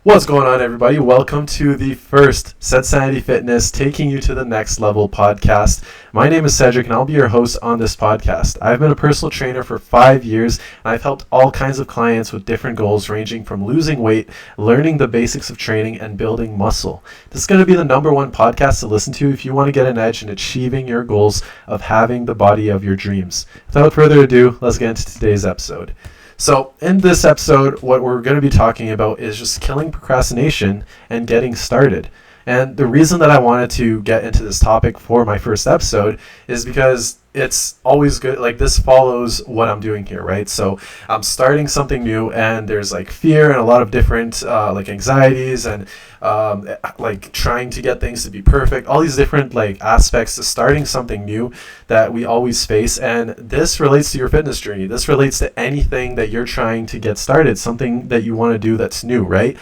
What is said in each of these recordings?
What's going on, everybody? Welcome to the first Set Sanity Fitness Taking You to the Next Level podcast. My name is Cedric, and I'll be your host on this podcast. I've been a personal trainer for 5 years, and I've helped all kinds of clients with different goals, ranging from losing weight, learning the basics of training, and building muscle. This is going to be the number one podcast to listen to if you want to get an edge in achieving your goals of having the body of your dreams. Without further ado, let's get into today's episode. So in this episode, what we're going to be talking about is just killing procrastination and getting started. And the reason that I wanted to get into this topic for my first episode is because it's always good. Like, this follows what I'm doing here, right? So I'm starting something new, and there's like fear and a lot of different like anxieties and like trying to get things to be perfect, all these different like aspects to starting something new that we always face. And this relates to your fitness journey. This relates to anything that you're trying to get started, something that you want to do that's new, right?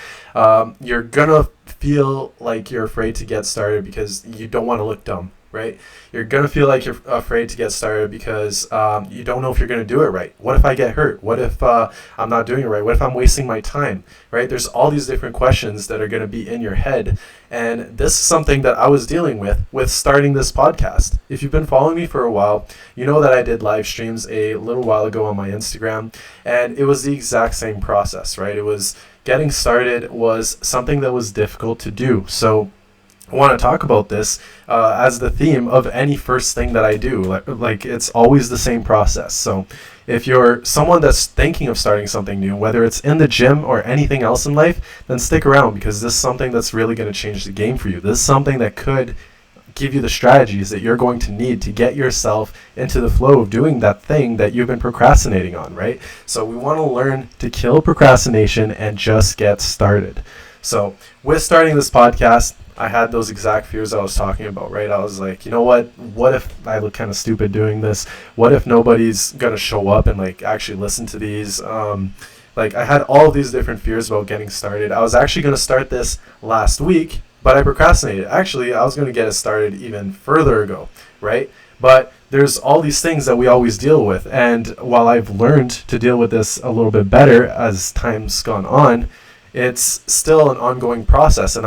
You're gonna feel like you're afraid to get started because you don't want to look dumb, right? You're going to feel like you're afraid to get started because you don't know if you're going to do it right. What if I get hurt? What if I'm not doing it right? What if I'm wasting my time, right? There's all these different questions that are going to be in your head. And this is something that I was dealing with starting this podcast. If you've been following me for a while, you know that I did live streams a little while ago on my Instagram, and it was the exact same process, right? It was getting started was something that was difficult to do. So I want to talk about this as the theme of any first thing that I do. Like it's always the same process. So if you're someone that's thinking of starting something new, whether it's in the gym or anything else in life, then stick around, because this is something that's really going to change the game for you. This is something that could give you the strategies that you're going to need to get yourself into the flow of doing that thing that you've been procrastinating on, right? So we want to learn to kill procrastination and just get started. So with starting this podcast, I had those exact fears I was talking about, right? I was like, you know what if I look kind of stupid doing this? What if nobody's going to show up and like actually listen to these? Like, I had all of these different fears about getting started. I was actually going to start this last week, but I procrastinated. Actually, I was going to get it started even further ago, right? But there's all these things that we always deal with. And while I've learned to deal with this a little bit better as time's gone on, it's still an ongoing process. And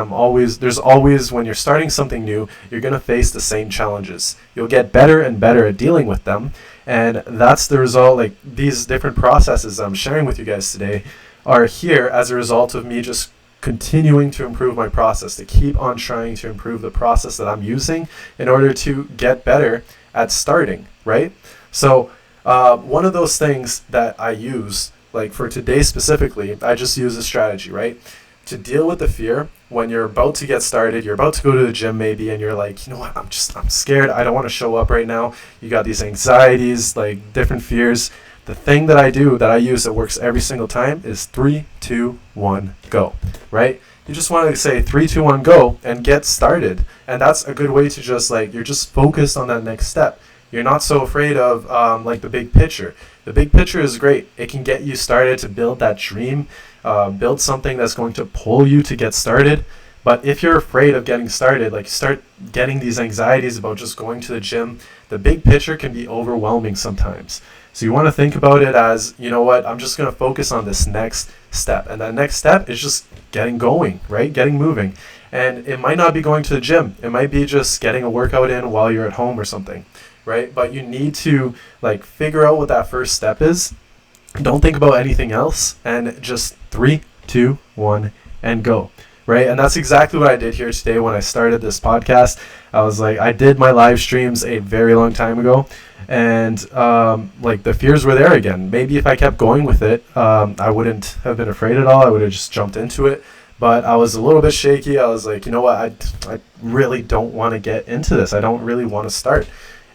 there's always, when you're starting something new, you're going to face the same challenges. You'll get better and better at dealing with them. And that's the result. Like, these different processes I'm sharing with you guys today are here as a result of me just continuing to improve my process, to keep on trying to improve the process that I'm using in order to get better at starting, right? So one of those things that I use, like for today specifically, I just use a strategy, right? To deal with the fear when you're about to get started, you're about to go to the gym maybe, and you're like, you know what, I'm scared, I don't want to show up right now. You got these anxieties, like different fears. The thing that I use that works every single time is 3, 2, 1, go, right? You just want to say 3, 2, 1, go and get started. And that's a good way to just like, you're just focused on that next step. You're not so afraid of like the big picture. The big picture is great. It can get you started to build that dream, build something that's going to pull you to get started. But if you're afraid of getting started, like you start getting these anxieties about just going to the gym, the big picture can be overwhelming sometimes. So you want to think about it as, you know what, I'm just going to focus on this next step. And that next step is just getting going, right? Getting moving. And it might not be going to the gym. It might be just getting a workout in while you're at home or something, right? But you need to like figure out what that first step is. Don't think about anything else, and just 3, 2, 1, and go. Right? And that's exactly what I did here today when I started this podcast. I was like, I did my live streams a very long time ago, and like the fears were there again. Maybe if I kept going with it, I wouldn't have been afraid at all. I would have just jumped into it. But I was a little bit shaky. I was like, you know what? I really don't want to get into this. I don't really want to start.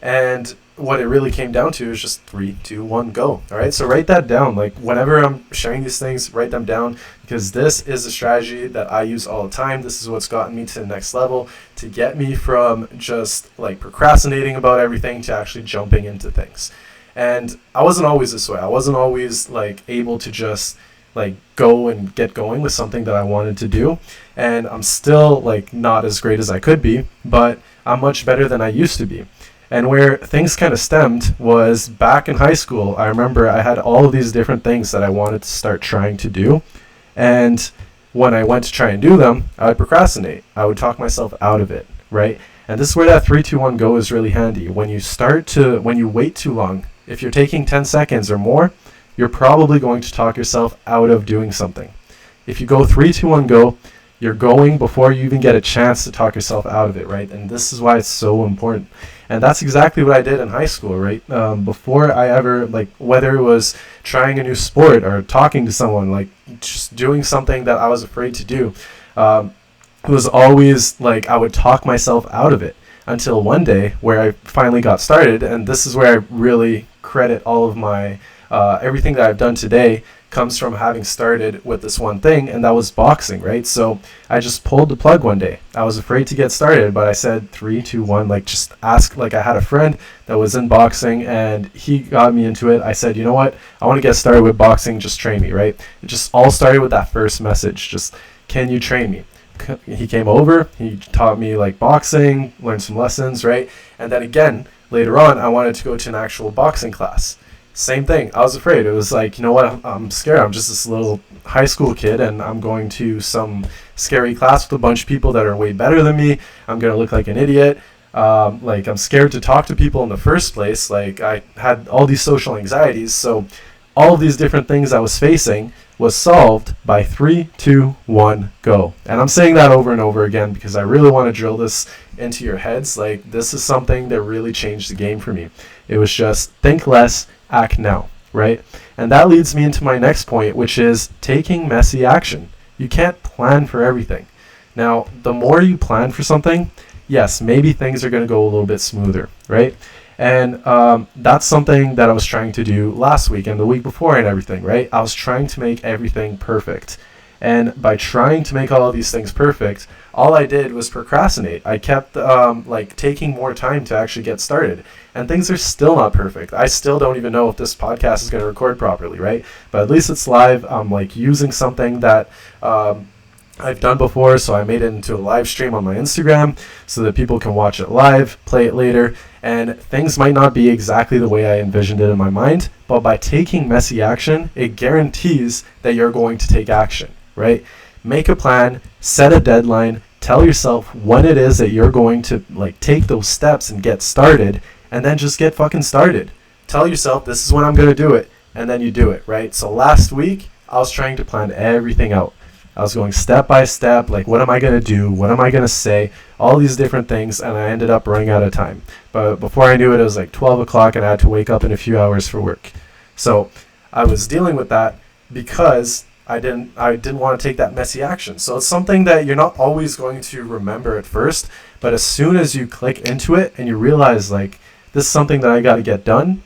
And what it really came down to is just 3, 2, 1, go. All right. So write that down. Like whenever I'm sharing these things, write them down, because this is a strategy that I use all the time. This is what's gotten me to the next level, to get me from just like procrastinating about everything to actually jumping into things. And I wasn't always this way. I wasn't always like able to just like go and get going with something that I wanted to do. And I'm still like not as great as I could be, but I'm much better than I used to be. And where things kind of stemmed was back in high school. I remember I had all of these different things that I wanted to start trying to do. And when I went to try and do them, I would procrastinate. I would talk myself out of it, right? And this is where that 3-2-1 go is really handy. When you wait too long, if you're taking 10 seconds or more, you're probably going to talk yourself out of doing something. If you go 3-2-1 go, you're going before you even get a chance to talk yourself out of it, right? And this is why it's so important. And that's exactly what I did in high school, right? Before I ever, whether it was trying a new sport or talking to someone, just doing something that I was afraid to do, it was always I would talk myself out of it until one day where I finally got started. And this is where I really credit all of my, everything that I've done today comes from having started with this one thing, and that was boxing, right? So I just pulled the plug one day. I was afraid to get started, but I said 3, 2, 1, just ask. I had a friend that was in boxing, and he got me into it. I said, you know what? I want to get started with boxing. Just train me, right? It just all started with that first message. Just, can you train me? He came over. He taught me boxing, learned some lessons, right? And then again, later on, I wanted to go to an actual boxing class. Same thing. I was afraid. It was you know what? I'm scared. I'm just this little high school kid, and I'm going to some scary class with a bunch of people that are way better than me. I'm going to look like an idiot. I'm scared to talk to people in the first place. I had all these social anxieties. So all of these different things I was facing was solved by 3, 2, 1, go. And I'm saying that over and over again because I really want to drill this into your heads. This is something that really changed the game for me. It was just think less, act now, right? And that leads me into my next point, which is taking messy action. You can't plan for everything. Now, the more you plan for something, yes, maybe things are going to go a little bit smoother, right? And that's something that I was trying to do last week and the week before and everything, right? I was trying to make everything perfect. And by trying to make all of these things perfect, all I did was procrastinate. I kept taking more time to actually get started. And things are still not perfect. I still don't even know if this podcast is going to record properly, right? But at least it's live. I'm using something that I've done before, so I made it into a live stream on my Instagram so that people can watch it live, play it later, and things might not be exactly the way I envisioned it in my mind, but by taking messy action, it guarantees that you're going to take action, right? Make a plan, set a deadline, tell yourself when it is that you're going to take those steps and get started, and then just get fucking started. Tell yourself, this is when I'm going to do it, and then you do it, right? So last week, I was trying to plan everything out. I was going step by step, what am I going to do? What am I going to say? All these different things, and I ended up running out of time. But before I knew it, it was 12 o'clock, and I had to wake up in a few hours for work. So I was dealing with that because I didn't want to take that messy action. So it's something that you're not always going to remember at first, but as soon as you click into it and you realize, this is something that I got to get done,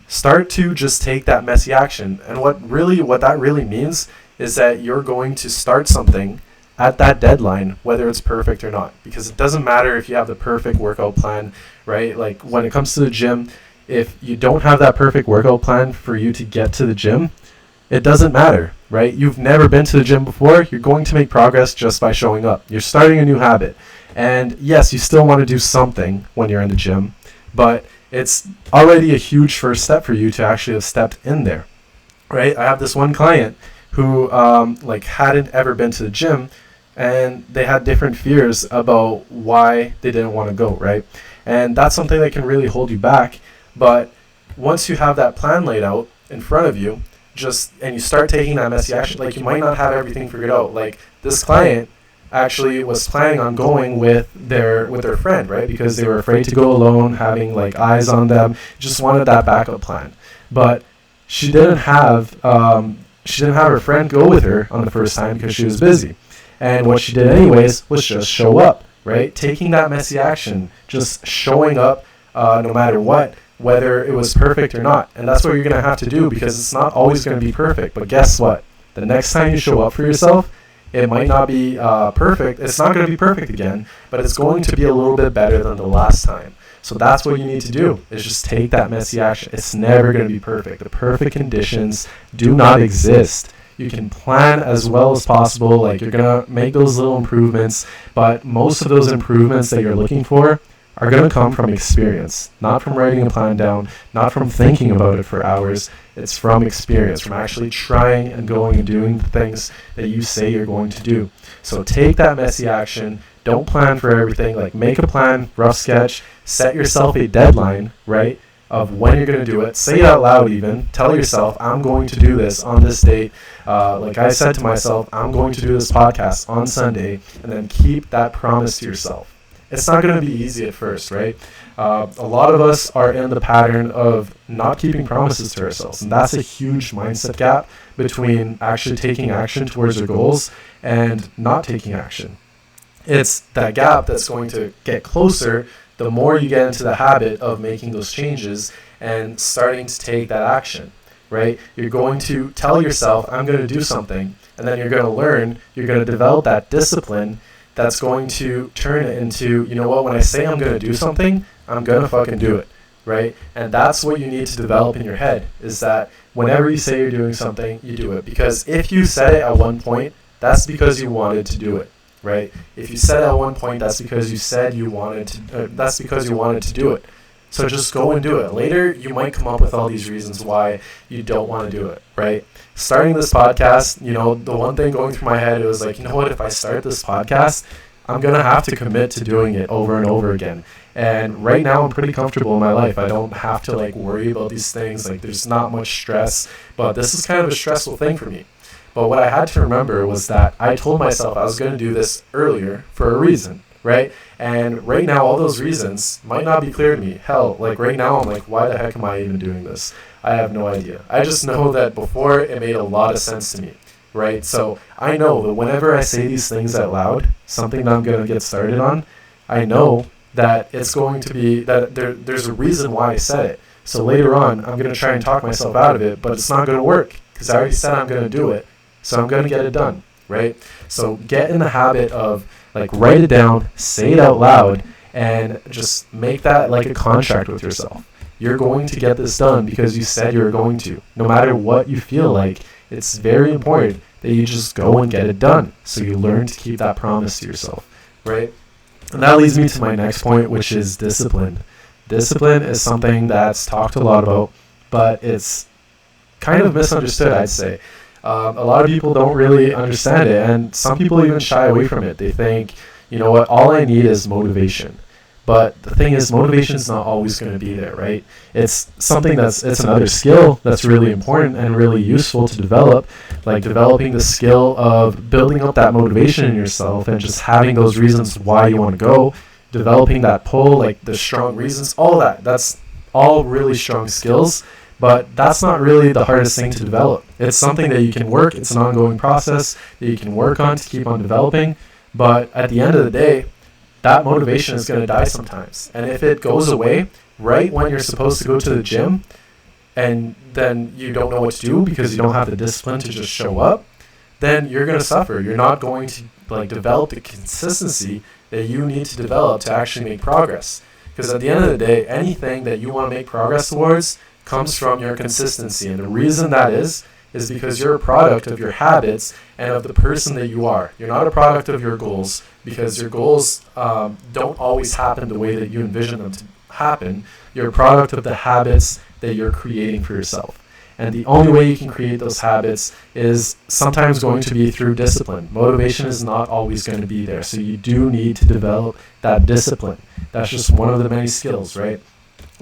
start to just take that messy action. And what that really means is that you're going to start something at that deadline, whether it's perfect or not. Because it doesn't matter if you have the perfect workout plan, right? When it comes to the gym, if you don't have that perfect workout plan for you to get to the gym, it doesn't matter, right? You've never been to the gym before. You're going to make progress just by showing up. You're starting a new habit. And yes, you still want to do something when you're in the gym, but it's already a huge first step for you to actually have stepped in there, right? I have this one client who hadn't ever been to the gym, and they had different fears about why they didn't want to go, right? And that's something that can really hold you back. But once you have that plan laid out in front of you, and you start taking that messy action, you might not have everything figured out. This client actually was planning on going with their friend, right? Because they were afraid to go alone, having eyes on them, just wanted that backup plan. But she didn't have her friend go with her on the first time because she was busy. And what she did anyways was just show up, right? Taking that messy action, just showing up no matter what, whether it was perfect or not. And that's what you're going to have to do, because it's not always going to be perfect. But guess what? The next time you show up for yourself, it might not be perfect. It's not going to be perfect again, but it's going to be a little bit better than the last time. So that's what you need to do, is just take that messy action. It's never going to be perfect. The perfect conditions do not exist. You can plan as well as possible. You're going to make those little improvements, but most of those improvements that you're looking for are going to come from experience, not from writing a plan down, not from thinking about it for hours. It's from experience, from actually trying and going and doing the things that you say you're going to do. So take that messy action. Don't plan for everything. Like, make a plan, rough sketch, set yourself a deadline, right, of when you're going to do it. Say it out loud even. Tell yourself, I'm going to do this on this date. Like I said to myself, I'm going to do this podcast on Sunday, and then keep that promise to yourself. It's not going to be easy at first, right? A lot of us are in the pattern of not keeping promises to ourselves, and that's a huge mindset gap between actually taking action towards your goals and not taking action. It's that gap that's going to get closer the more you get into the habit of making those changes and starting to take that action, right? You're going to tell yourself, I'm going to do something, and then you're going to learn, you're going to develop that discipline that's going to turn it into, you know what, when I say I'm going to do something, I'm going to fucking do it, right? And that's what you need to develop in your head, is that whenever you say you're doing something, you do it. Because if you said it at one point, that's because you wanted to do it, right? If you said it at one point, that's because you said you wanted to, that's because you wanted to do it. So just go and do it. Later, you might come up with all these reasons why you don't want to do it, right? Starting this podcast, you know, the one thing going through my head, it was like, you know what, if I start this podcast, I'm going to have to commit to doing it over and over again. And right now, I'm pretty comfortable in my life. I don't have to, like, worry about these things. Like, there's not much stress. But this is kind of a stressful thing for me. But what I had to remember was that I told myself I was going to do this earlier for a reason, right? And right now, all those reasons might not be clear to me. Hell, like right now, I'm like, why the heck am I even doing this? I have no idea. I just know that before, it made a lot of sense to me, right? So I know that whenever I say these things out loud, something that I'm going to get started on, I know that it's going to be, that there's a reason why I said it. So later on, I'm going to try and talk myself out of it, but it's not going to work because I already said I'm going to do it. So I'm going to get it done, right? So get in the habit of, like, write it down, say it out loud, and just make that like a contract with yourself. You're going to get this done because you said you're going to. No matter what you feel like, it's very important that you just go and get it done. So you learn to keep that promise to yourself, right? And that leads me to my next point, which is discipline. Discipline is something that's talked a lot about, but it's kind of misunderstood, I'd say. A lot of people don't really understand it, and some people even shy away from it. They think, you know what, all I need is motivation. But the thing is, motivation is not always going to be there, right? It's something it's another skill that's really important and really useful to develop, like developing the skill of building up that motivation in yourself and just having those reasons why you want to go, developing that pull, like the strong reasons, all that. That's all really strong skills. But that's not really the hardest thing to develop. It's something that you can work. It's an ongoing process that you can work on to keep on developing. But at the end of the day, that motivation is going to die sometimes. And if it goes away right when you're supposed to go to the gym, and then you don't know what to do because you don't have the discipline to just show up, then you're going to suffer. You're not going to, like, develop the consistency that you need to develop to actually make progress. Because at the end of the day, anything that you want to make progress towards comes from your consistency. And the reason that is because you're a product of your habits and of the person that you are. You're not a product of your goals, because your goals don't always happen the way that you envision them to happen. You're a product of the habits that you're creating for yourself. And the only way you can create those habits is sometimes going to be through discipline. Motivation is not always going to be there. So you do need to develop that discipline. That's just one of the many skills, right?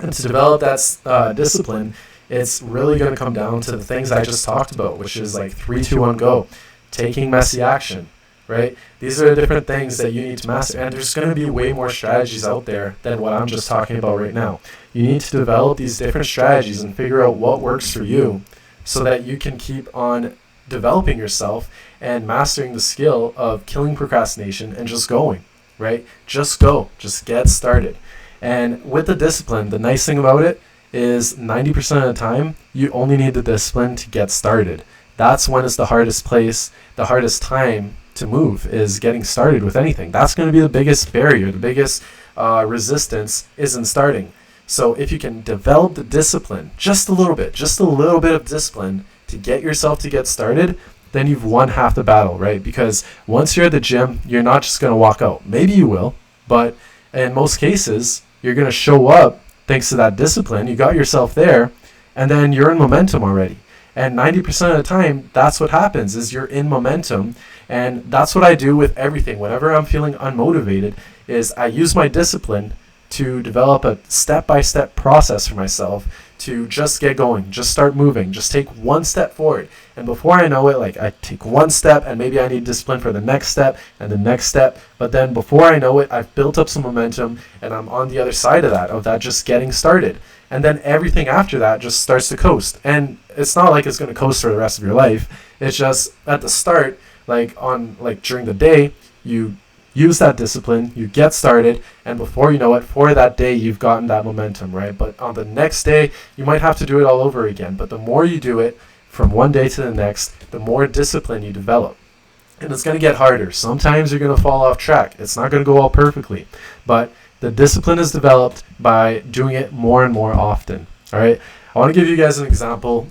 And to develop that discipline, it's really going to come down to the things I just talked about, which is like 3, 2, 1, go. Taking messy action, right? These are the different things that you need to master. And there's going to be way more strategies out there than what I'm just talking about right now. You need to develop these different strategies and figure out what works for you so that you can keep on developing yourself and mastering the skill of killing procrastination and just going, right? Just go. Just get started. And with the discipline, the nice thing about it is 90% of the time, you only need the discipline to get started. That's when it's the hardest place, the hardest time to move is getting started with anything. That's going to be the biggest barrier, the biggest resistance is in starting. So if you can develop the discipline, just a little bit of discipline to get yourself to get started, then you've won half the battle, right? Because once you're at the gym, you're not just going to walk out. Maybe you will, but in most cases, you're going to show up thanks to that discipline. You got yourself there, and then you're in momentum already. And 90% of the time, that's what happens, is you're in momentum. And that's what I do with everything. Whenever I'm feeling unmotivated, is I use my discipline to develop a step-by-step process for myself to just get going, just start moving, just take one step forward. And before I know it, like, I take one step and maybe I need discipline for the next step and the next step. But then before I know it, I've built up some momentum and I'm on the other side of that just getting started. And then everything after that just starts to coast. And it's not like it's going to coast for the rest of your life. It's just at the start, during the day, you use that discipline, you get started, and before you know it, for that day, you've gotten that momentum, right? But on the next day, you might have to do it all over again. But the more you do it from one day to the next, the more discipline you develop. And it's going to get harder. Sometimes you're going to fall off track. It's not going to go all perfectly. But the discipline is developed by doing it more and more often, all right? I want to give you guys an example.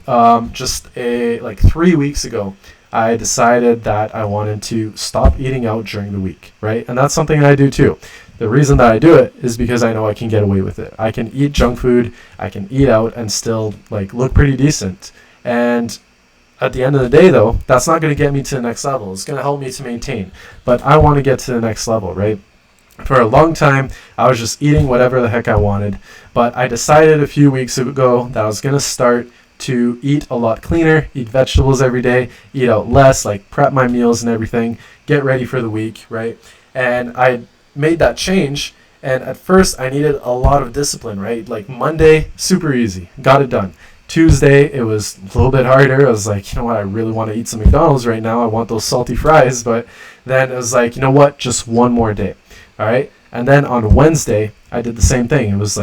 Just 3 weeks ago, I decided that I wanted to stop eating out during the week, right? And that's something I do too. The reason that I do it is because I know I can get away with it. I can eat junk food, I can eat out and still look pretty decent. And at the end of the day though, that's not going to get me to the next level. It's going to help me to maintain. But I want to get to the next level, right? For a long time, I was just eating whatever the heck I wanted. But I decided a few weeks ago that I was going to start to eat a lot cleaner, eat vegetables every day, eat out less, prep my meals and everything, get ready for the week, right? And I made that change, and at first I needed a lot of discipline, right? Monday, super easy, got it done. Tuesday, it was a little bit harder. I was like, you know what, I really want to eat some McDonald's right now. I want those salty fries. But then it was like, you know what, just one more day, all right? And then on Wednesday, I did the same thing. It was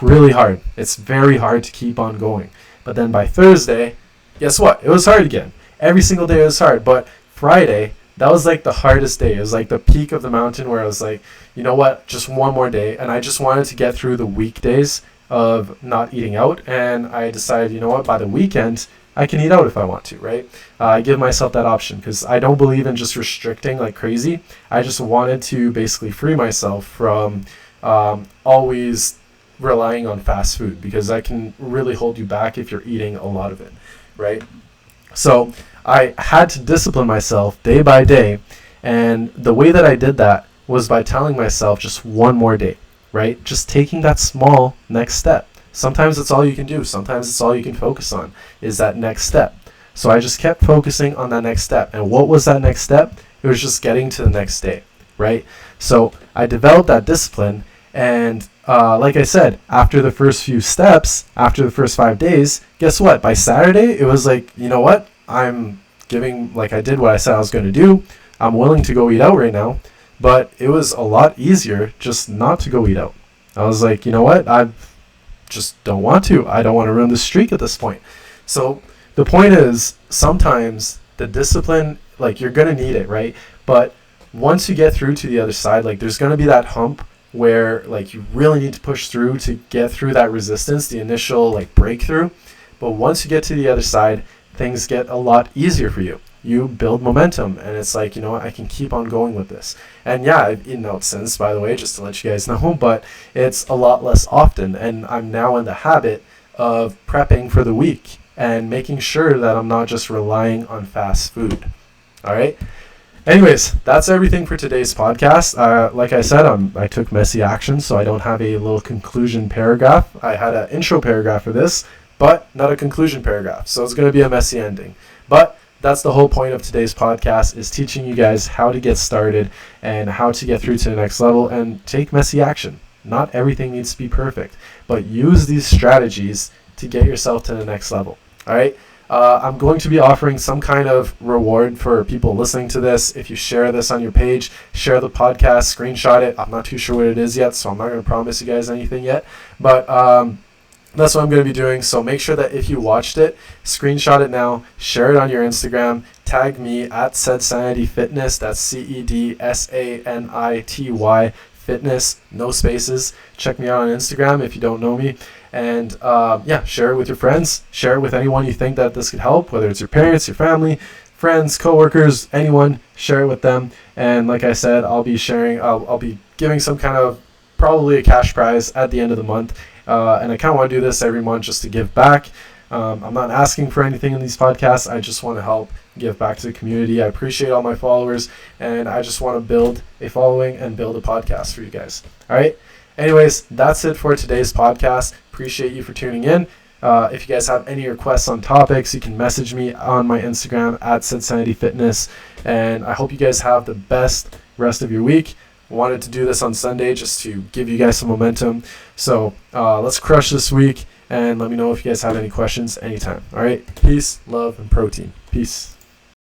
really hard. It's very hard to keep on going. But then by Thursday, guess what? It was hard again. Every single day it was hard. But Friday, that was the hardest day. It was the peak of the mountain where I was like, you know what? Just one more day. And I just wanted to get through the weekdays of not eating out. And I decided, you know what? By the weekend, I can eat out if I want to, right? I give myself that option because I don't believe in just restricting like crazy. I just wanted to basically free myself from always relying on fast food, because that can really hold you back if you're eating a lot of it, right? So I had to discipline myself day by day, and the way that I did that was by telling myself just one more day, right? Just taking that small next step. Sometimes it's all you can do. Sometimes it's all you can focus on is that next step. So I just kept focusing on that next step. And what was that next step? It was just getting to the next day, right? So I developed that discipline, and like I said, after the first few steps, after the first 5 days, guess what? By Saturday, it was like, you know what? I'm giving, I did what I said I was going to do. I'm willing to go eat out right now. But it was a lot easier just not to go eat out. I was like, you know what? I just don't want to. I don't want to ruin the streak at this point. So the point is, sometimes the discipline, you're going to need it, right? But once you get through to the other side, there's going to be that hump where you really need to push through to get through that resistance, the initial breakthrough. But once you get to the other side, things get a lot easier for you. You build momentum, and it's you know what, I can keep on going with this. And yeah, I've eaten out since, by the way, just to let you guys know, but it's a lot less often, and I'm now in the habit of prepping for the week and making sure that I'm not just relying on fast food. All right. Anyways, that's everything for today's podcast. Like I said, I took messy action, so I don't have a little conclusion paragraph. I had an intro paragraph for this, but not a conclusion paragraph. So it's going to be a messy ending. But that's the whole point of today's podcast, is teaching you guys how to get started and how to get through to the next level and take messy action. Not everything needs to be perfect, but use these strategies to get yourself to the next level. All right. I'm going to be offering some kind of reward for people listening to this. If you share this on your page, share the podcast, screenshot it. I'm not too sure what it is yet, so I'm not going to promise you guys anything yet. But that's what I'm going to be doing. So make sure that if you watched it, screenshot it now, share it on your Instagram, tag me at Sedsanity Fitness. That's CEDSANITY Fitness, no spaces. Check me out on Instagram if you don't know me. And share it with your friends. Share it with anyone you think that this could help, whether it's your parents, your family, friends, coworkers, anyone. Share it with them. And like I said, I'll be sharing. I'll be giving some kind of probably a cash prize at the end of the month. And I kind of want to do this every month just to give back. I'm not asking for anything in these podcasts. I just want to help give back to the community. I appreciate all my followers, and I just want to build a following and build a podcast for you guys. All right. Anyways, that's it for today's podcast. Appreciate you for tuning in. If you guys have any requests on topics, you can message me on my Instagram at SaidSanityFitness. And I hope you guys have the best rest of your week. Wanted to do this on Sunday just to give you guys some momentum. So let's crush this week, and let me know if you guys have any questions anytime. All right. Peace, love, and protein. Peace.